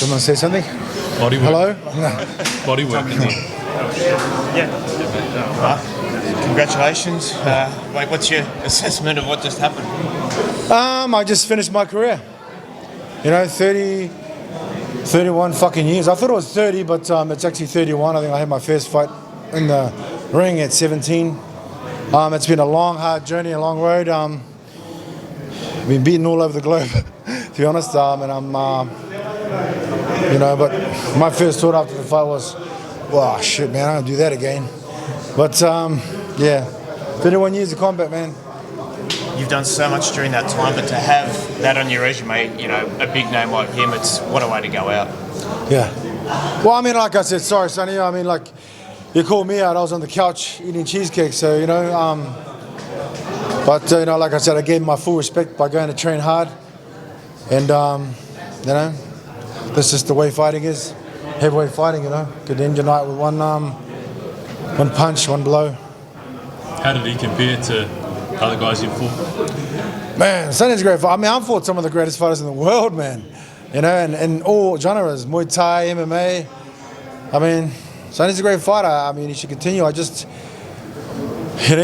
Someone say something? Body work. Hello? Body work. Yeah. Congratulations. What's your assessment of what just happened? I just finished my career. 31 fucking years. I thought it was 30, but it's actually 31. I think I had my first fight in the ring at 17. It's been a long, hard journey, a long road. Been beaten all over the globe, to be honest. And I'm, but my first thought after the fight was, wow, shit, man, I don't do that again. But 31 years of combat, man. You've done so much during that time, but to have that on your resume, a big name like him, it's what a way to go out. Yeah. Well, I mean, like I said, sorry, Sonny. I mean, like, you called me out. I was on the couch eating cheesecake, so, But, like I said, I gave him my full respect by going to train hard. And, that's just the way fighting is. Heavyweight fighting, Could end your night with one punch, one blow. How did he compare to other guys you fought? Man, Sonny's a great fighter. I mean, I've fought some of the greatest fighters in the world, man. And all genres, Muay Thai, MMA. I mean, Sonny's a great fighter. I mean, he should continue. You're talking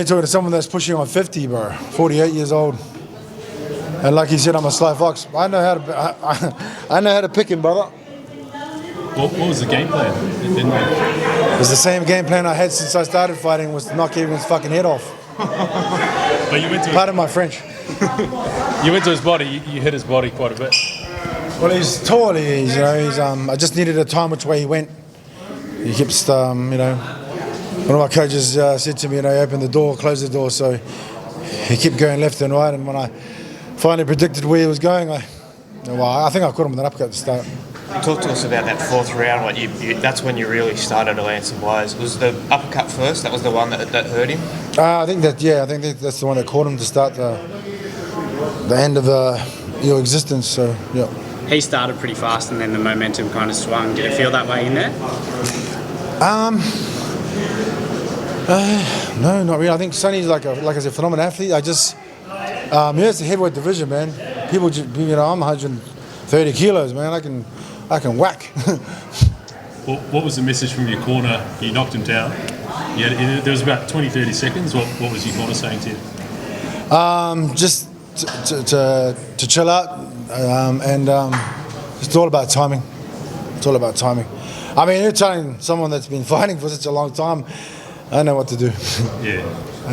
to someone that's pushing on 50, bro. 48 years old. And like he said, I'm a sly fox. I know how to pick him, brother. What was the game plan? It was the same game plan I had since I started fighting, was to knock everyone's fucking head off. But you went to Pardon my French. You went to his body. You hit his body quite a bit. Well, he's tall. He's I just needed a time which way he went. He keeps, one of my coaches said to me, open the door, close the door. So he kept going left and right. And when I finally predicted where he was going, I think I caught him with an uppercut at the start. Talk to us about that fourth round. That's when you really started to land some blows. Was the uppercut first? That was the one that hurt him? I think that's the one that caught him to start the end of your existence. So, yeah. He started pretty fast and then the momentum kind of swung. Did it feel that way in there? No, not really. I think Sonny's like I said, phenomenal athlete. It's the heavyweight division, man. I'm 130 kilos, man. I can whack. Well, what was the message from your corner? You knocked him down. There was about 20-30 seconds. What was your corner saying to you? Just to chill out, and it's all about timing. It's all about timing. I mean, you're telling someone that's been fighting for such a long time, I know what to do. Yeah.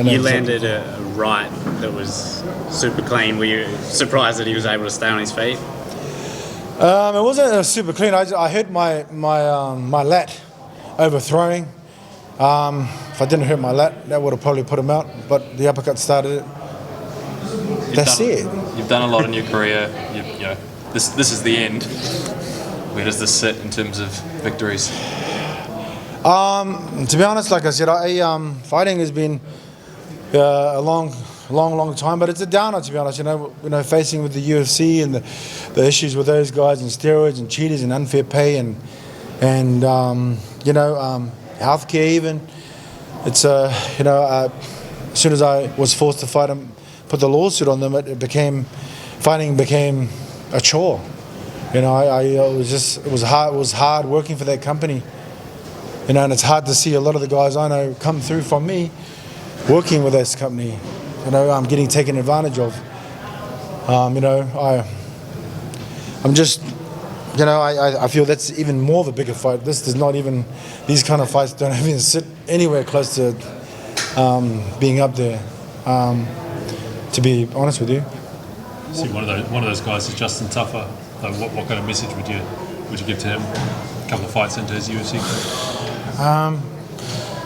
You landed a right that was super clean. Were you surprised that he was able to stay on his feet? It wasn't super clean. I hurt my lat overthrowing. If I didn't hurt my lat, that would have probably put him out. But the uppercut started it. That's it. You've done a lot in your career. This is the end. Where does this sit in terms of victories? To be honest, like I said, fighting has been a long time, but it's a downer, to be honest. Facing with the UFC and the issues with those guys and steroids and cheaters and unfair pay and healthcare even. It's as soon as I was forced to fight them, put the lawsuit on them, fighting became a chore. It was hard working for that company. And it's hard to see a lot of the guys I know come through from me working with this company. I'm getting taken advantage of. I feel that's even more of a bigger fight. These kind of fights don't even sit anywhere close to being up there, to be honest with you. See, one of those guys is Justin Tuffer. What kind of message would you give to him? A couple of fights into his UFC career.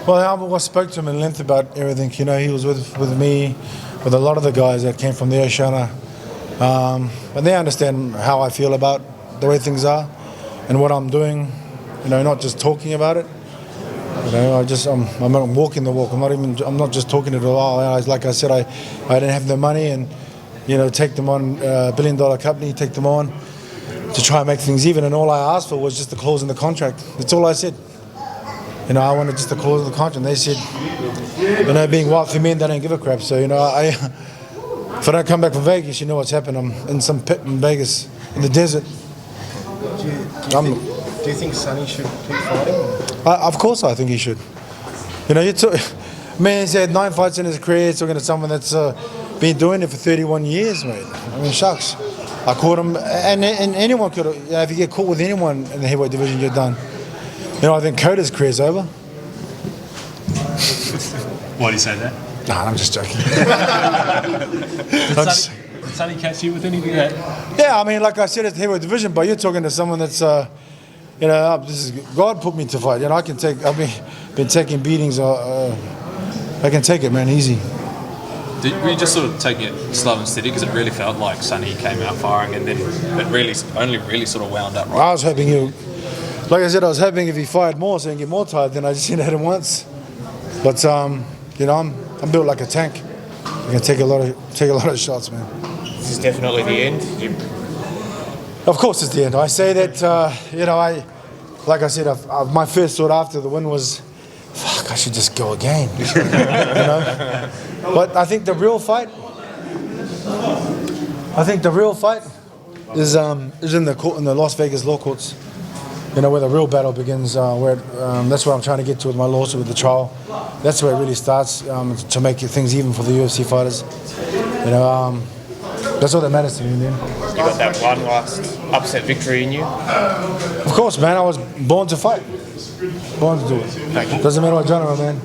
Well, I spoke to him in length about everything. He was with me, with a lot of the guys that came from the Oceania. And they understand how I feel about the way things are and what I'm doing. Not just talking about it. I'm walking the walk. I'm not just talking it all. Like I said, I didn't have the money and take them on a $1 billion company, take them on to try and make things even. And all I asked for was just a clause in the contract. That's all I said. I wanted just a clause in the contract. And they said, being wealthy men, they don't give a crap. So if I don't come back from Vegas, you know what's happened. I'm in some pit in Vegas, in the desert. Do you think Sonny should keep fighting? Of course, I think he should. You know, he's had 9 fights in his career. He's talking to someone that's been doing it for 31 years, mate. I mean, shucks. I caught him, and anyone could have. You know, if you get caught with anyone in the heavyweight division, you're done. You know, I think Coda's career's over. Why do you say that? Nah, I'm just joking. Did Sonny catch you with anything that? Yeah, I mean, like I said, it's heavyweight division, but you're talking to someone that's, you know, this is God put me to fight. You know, I've been taking beatings. I can take it, man, easy. Were you just sort of taking it slow and steady because it really felt like Sonny came out firing and then it only really sort of wound up right? I was hoping like I said, I was hoping if he fired more, so he can get more tired. Then I just hit him once. But you know, I'm built like a tank. I can take a lot of shots, man. This is definitely the end. Of course, it's the end. I say that, you know, like I said, my first thought after the win was, fuck, I should just go again. You know? But I think the real fight is in the Las Vegas law courts. You know, where the real battle begins. That's what I'm trying to get to with my lawsuit with the trial. That's where it really starts to make things even for the UFC fighters. You know, that's all that matters to me, man. You got that one last upset victory in you. Of course, man. I was born to fight. Born to do it. Doesn't matter what genre, man.